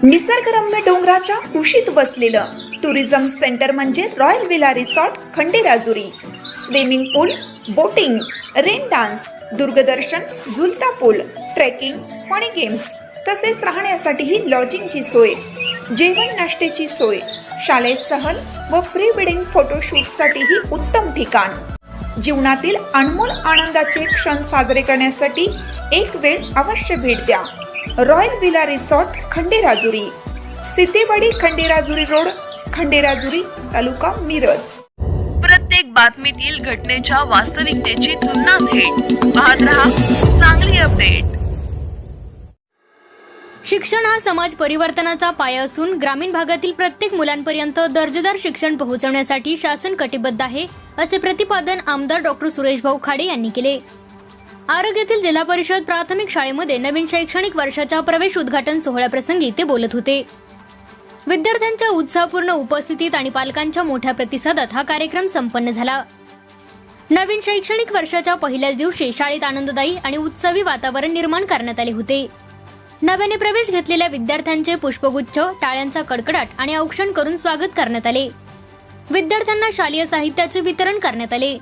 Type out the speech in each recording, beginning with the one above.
निसर्गरम्य डोंगराच्या कुशीत बसलेलं टुरिझम सेंटर म्हणजे royal villa resort Khanderajuri. Swimming pool, boating, rain dance, दूरदर्शन, झुलता पूल, ट्रेकिंग, फनी गेम्स तसेच राहण्यासाठीही लॉजिंगची सोय, जेवण नाश्त्याची सोय, शालेय सहल व प्री वेडिंग फोटोशूटसाठीही उत्तम ठिकाण. जीवनातील अनमोल आनंदाचे क्षण साजरे करण्यासाठी एक वेळ अवश्य भेट द्या. Royal villa resort Khanderajuri, Sitewadi Khanderajuri road, Khanderajuri, taluka Miraj. प्रत्येक बातमीतील घटनेच्या वास्तविकतेची तुलना थेट पाहत रहा चांगली अपडेट. शिक्षण हा समाज परिवर्तनाचा पाया असून ग्रामीण भागातील प्रत्येक मुलांपर्यंत दर्जेदार शिक्षण पोहोचवण्यासाठी शासन कटिबद्ध आहे, असे प्रतिपादन आमदार डॉक्टर सुरेश भाऊ खाडे यांनी केले. आरोग्यातील जिल्हा परिषद प्राथमिक शाळेमध्ये नवीन शैक्षणिक वर्षाच्या प्रवेश उद्घाटन सोहळ्याप्रसंगी ते बोलत होते. विद्यार्थ्यांच्या उत्साहपूर्ण उपस्थितीत आणि पालकांच्या मोठ्या प्रतिसादात हा कार्यक्रम संपन्न झाला. नवीन शैक्षणिक वर्षाच्या पहिल्याच दिवशी शाळेत आनंददायी आणि उत्सवी वातावरण निर्माण करण्यात आले होते. नव्याने प्रवेश घेतलेल्या विद्यार्थ्यांचे पुष्पगुच्छ, टाळ्यांचा कडकडाट आणि औक्षण करून स्वागत करण्यात आले. विद्यार्थ्यांना शालेय साहित्याचे वितरण करण्यात आले.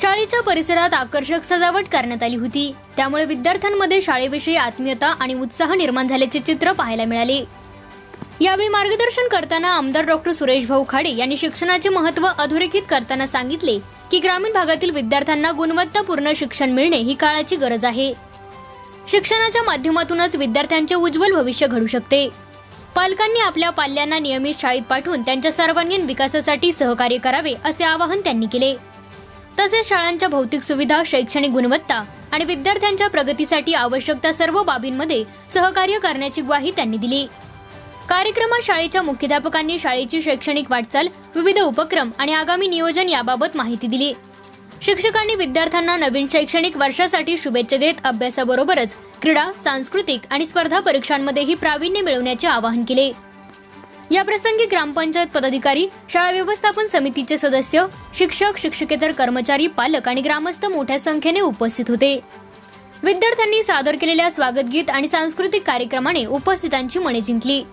शाळेच्या परिसरात आकर्षक सजावट करण्यात आली होती. त्यामुळे विद्यार्थ्यांमध्ये शाळेविषयी आत्मीयता आणि उत्साह निर्माण झाल्याचे चित्र पाहायला मिळाले. यावेळी मार्गदर्शन करताना आमदार डॉक्टर सुरेश भाऊ खाडे यांनी शिक्षणाचे महत्त्व अधोरेखित करताना सांगितले की ग्रामीण भागातील विद्यार्थ्यांना गुणवत्तापूर्ण शिक्षण मिळणे ही काळाची गरज आहे. शिक्षणाच्या माध्यमातूनच विद्यार्थ्यांचे उज्ज्वल भविष्य घडू शकते. पालकांनी आपल्या पाल्यांना नियमित शाळेत पाठवून त्यांच्या सर्वांगीण विकासासाठी सहकार्य करावे, असे आवाहन त्यांनी केले. तसेच शाळांच्या भौतिक सुविधा, शैक्षणिक गुणवत्ता आणि विद्यार्थ्यांच्या प्रगतीसाठी आवश्यक त्या सर्व बाबींमध्ये सहकार्य करण्याची ग्वाही त्यांनी दिली. कार्यक्रमात शाळेच्या मुख्याध्यापकांनी शाळेची शैक्षणिक वाटचाल, विविध उपक्रम आणि आगामी नियोजन याबाबत माहिती दिली. शिक्षकांनी विद्यार्थ्यांना नवीन शैक्षणिक वर्षासाठी शुभेच्छा देत अभ्यासाबरोबरच क्रीडा, सांस्कृतिक आणि स्पर्धा परीक्षांमध्येही प्रावीण्य मिळवण्याचे आवाहन केले. या प्रसंगी ग्रामपंचायत पदाधिकारी, शाळा व्यवस्थापन समितीचे सदस्य, शिक्षक, शिक्षकेतर कर्मचारी, पालक आणि ग्रामस्थ मोठ्या संख्येने उपस्थित होते. विद्यार्थ्यांनी सादर केलेल्या स्वागत गीत आणि सांस्कृतिक कार्यक्रमाने उपस्थितांची मने जिंकली.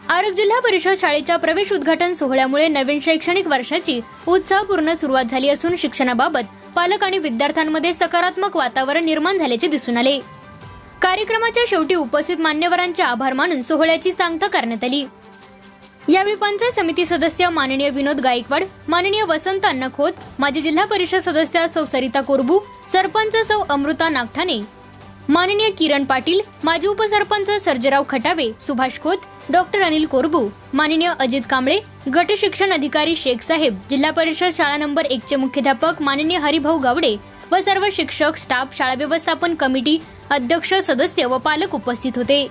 आरग जिल्हा परिषद शाळेच्या प्रवेश उद्घाटन सोहळ्यामुळे नवीन शैक्षणिक वर्षाची उत्साहपूर्ण सुरुवात झाली असून शिक्षणाबाबत पालक आणि विद्यार्थ्यांमध्ये सकारात्मक वातावरण निर्माण झाल्याचे दिसून आले. कार्यक्रमाच्या शेवटी उपस्थित मान्यवरांचे आभार मानून सोहळ्याची सांगता करण्यात आली. यावेळी पंचायत समिती सदस्य माननीय विनोद गायकवाड, माननीय वसंत अण्णा खोत, माजी जिल्हा परिषद सदस्य सौ सरिता कोरबू, सरपंच सौ अमृता नागठाणे, माननीय किरण पाटील, माजी उपसरपंच सर्जेराव खटावे, सुभाष खोत, डॉक्टर अनिल कोरबू, माननीय अजित कांबळे, गट शिक्षण अधिकारी शेख साहेब, जिल्हा परिषद शाळा नंबर 1 चे मुख्याध्यापक माननीय हरिभाऊ गावडे व सर्व शिक्षक, स्टाफ, शाळा व्यवस्थापन कमिटी, अध्यक्ष, सदस्य व पालक उपस्थित होते.